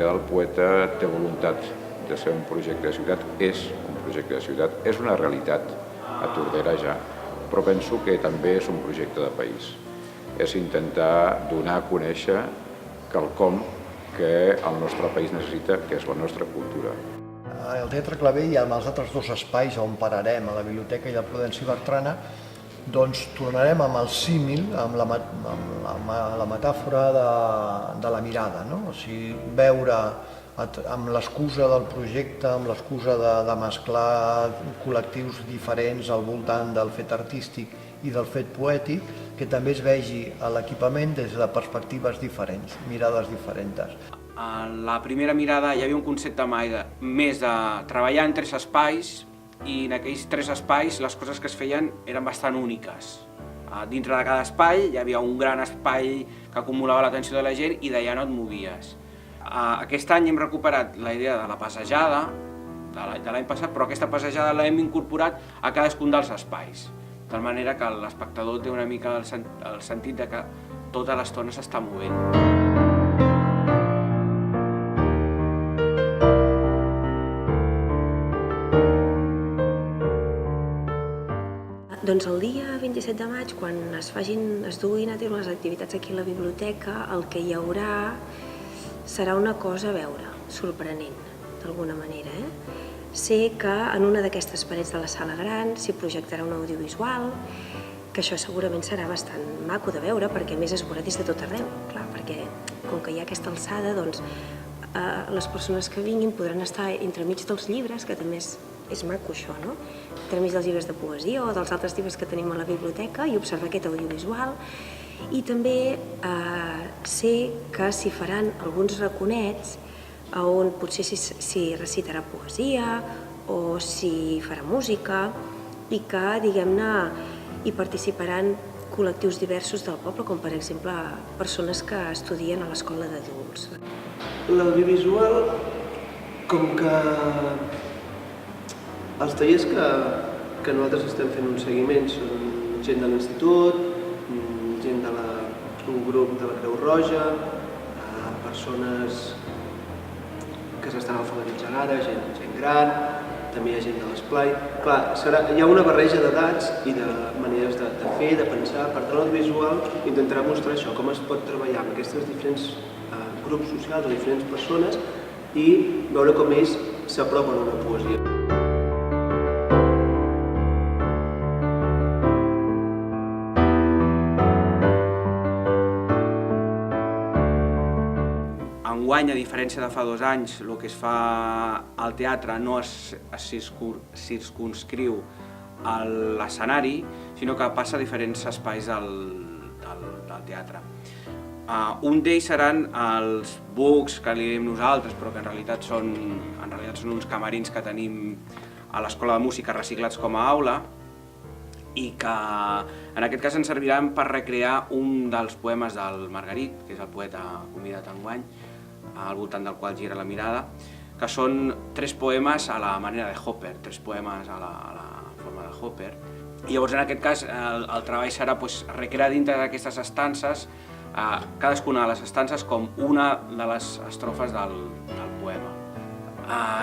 Mirada del Poeta té voluntat de ser un projecte de ciutat, és un projecte de ciutat, és una realitat a Tordera ja, però penso que també és un projecte de país. És intentar donar a conèixer quelcom que el nostre país necessita, que és la nostra cultura. Al Teatre Clavé i amb els altres dos espais on pararem, a la Biblioteca i a Prudenci Bertrana, doncs tornarem amb el símil, amb la metàfora de la mirada, no? O sigui, veure amb l'excusa del projecte, amb l'excusa de mesclar col·lectius diferents al voltant del fet artístic i del fet poètic, que també es vegi a l'equipament des de perspectives diferents, mirades diferents. En la primera mirada hi havia un concepte més de treballar en 3 espais, i en aquells 3 espais les coses que es feien eren bastant úniques. Dintre de cada espai hi havia un gran espai que acumulava l'atenció de la gent i d'allà no et movies. Aquest any hem recuperat la idea de la passejada de l'any passat, però aquesta passejada l'hem incorporat a cadascun dels espais, de tal manera que l'espectador té una mica el sentit de que tota l'estona s'està movent. Doncs el dia 27 de maig, quan es duguin a terme les activitats aquí a la biblioteca, el que hi haurà serà una cosa a veure, sorprenent, d'alguna manera. Sé que en una d'aquestes parets de la sala gran s'hi projectarà un audiovisual, que això segurament serà bastant maco de veure, perquè a més es veurà des de tot arreu, clar, perquè com que hi ha aquesta alçada, doncs les persones que vinguin podran estar entremig dels llibres, que també és maco això, no? Entremig dels llibres de poesia o dels altres llibres que tenim a la biblioteca i observar aquest audiovisual. I també sé que s'hi faran alguns raconets on potser s'hi recitarà poesia o s'hi farà música i que, diguem-ne, hi participaran col·lectius diversos del poble, com per exemple persones que estudien a l'escola d'adults. L'audiovisual, com que els tallers que nosaltres estem fent un seguiment són gent de l'institut, gent d'un grup de la Creu Roja, persones que s'estan alfabetitzant ara, gent gran, també hi ha gent de l'esplai. Clar, hi ha una barreja d'edats i de maneres de fer, de pensar. Per tant, l'audiovisual intentarà mostrar això, com es pot treballar amb aquests diferents grups socials o diferents persones i veure com ells s'apropen a una poesia. Enguany, a diferència de fa 2 anys, el que es fa al teatre no es circumscriu a l'escenari, sinó que passa a diferents espais del teatre. Un d'ells seran els books que li diem nosaltres, però que en realitat són uns camerins que tenim a l'Escola de Música reciclats com a aula i que en aquest cas ens serviran per recrear un dels poemes del Margarit, que és el poeta convidat enguany, al voltant del qual gira la mirada, que són 3 poemes a la manera de Hopper, 3 poemes a la forma de Hopper. I llavors en aquest cas el treball serà recrear dintre d'aquestes estances, cadascuna de les estances com una de les estrofes del poema.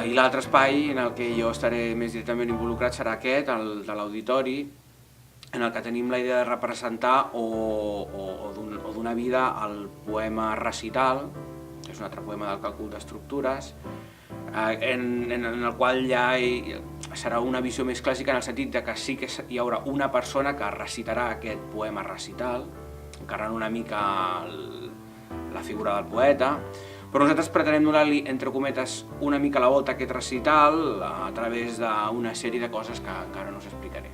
I l'altre espai en el que jo estaré més directament involucrat serà aquest, el de l'auditori, en el que tenim la idea de representar o donar vida al poema recital, que és un altre poema del càlcul d'estructures, en el qual ja serà una visió més clàssica en el sentit que sí que hi haurà una persona que recitarà aquest poema recital, encarnant una mica la figura del poeta, però nosaltres pretenem donar-li, entre cometes, una mica la volta a aquest recital a través d'una sèrie de coses que encara no us explicaré.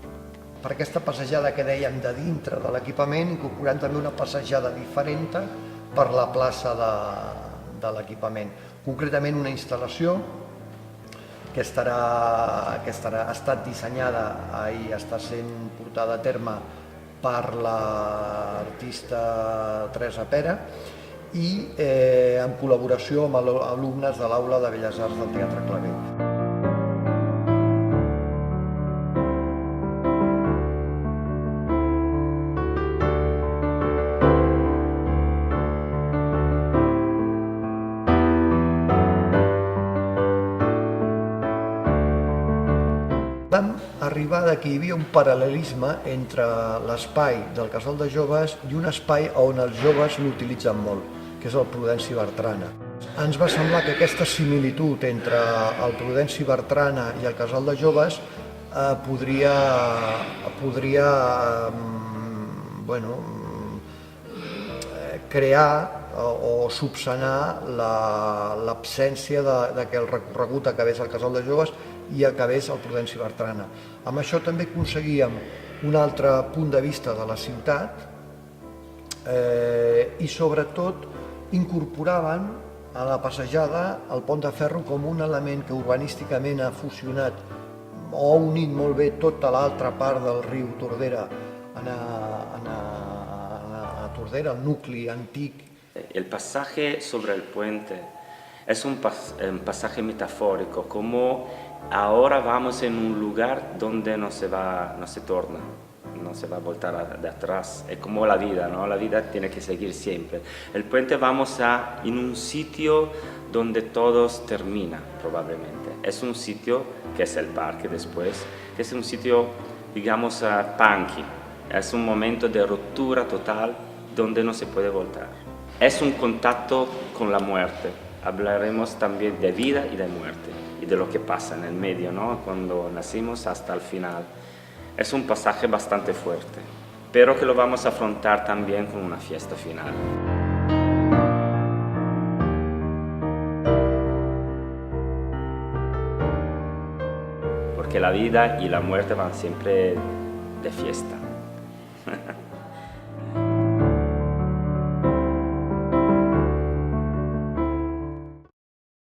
Per aquesta passejada que dèiem de dintre de l'equipament, incorporant també una passejada diferent per la plaça de l'equipament. Concretament una instal·lació que ha estat dissenyada i està sent portada a terme per l'artista Teresa Pera i en col·laboració amb alumnes de l'Aula de Belles Arts del Teatre Clavé. deriva de que hi havia un paral·lelisme entre l'espai del Casal de Joves i un espai on els joves l'utilitzen molt, que és el Prudenci Bertrana. Ens va semblar que aquesta similitud entre el Prudenci Bertrana i el Casal de Joves podria crear o subsanar l'absència de que el recorregut acabés al Casal de Joves i acabés al Prudenci Bertrana. Amb això també aconseguíem un altre punt de vista de la ciutat i sobretot incorporaven a la passejada el pont de ferro com un element que urbanísticament ha fusionat o ha unit molt bé tota l'altra part del riu Tordera a Tordera, el nucli antic. El pasaje sobre el puente es un pasaje metafórico, como ahora vamos en un lugar donde no se torna, no se va a voltar de atrás. Es como la vida, ¿no? La vida tiene que seguir siempre. El puente vamos en un sitio donde todos termina, probablemente. Es un sitio que es el parque después, que es un sitio, digamos, punky. Es un momento de ruptura total donde no se puede voltar. Es un contacto con la muerte. Hablaremos también de vida y de muerte y de lo que pasa en el medio, ¿no? Cuando nacimos hasta el final. Es un pasaje bastante fuerte, pero que lo vamos a afrontar también con una fiesta final. Porque la vida y la muerte van siempre de fiesta.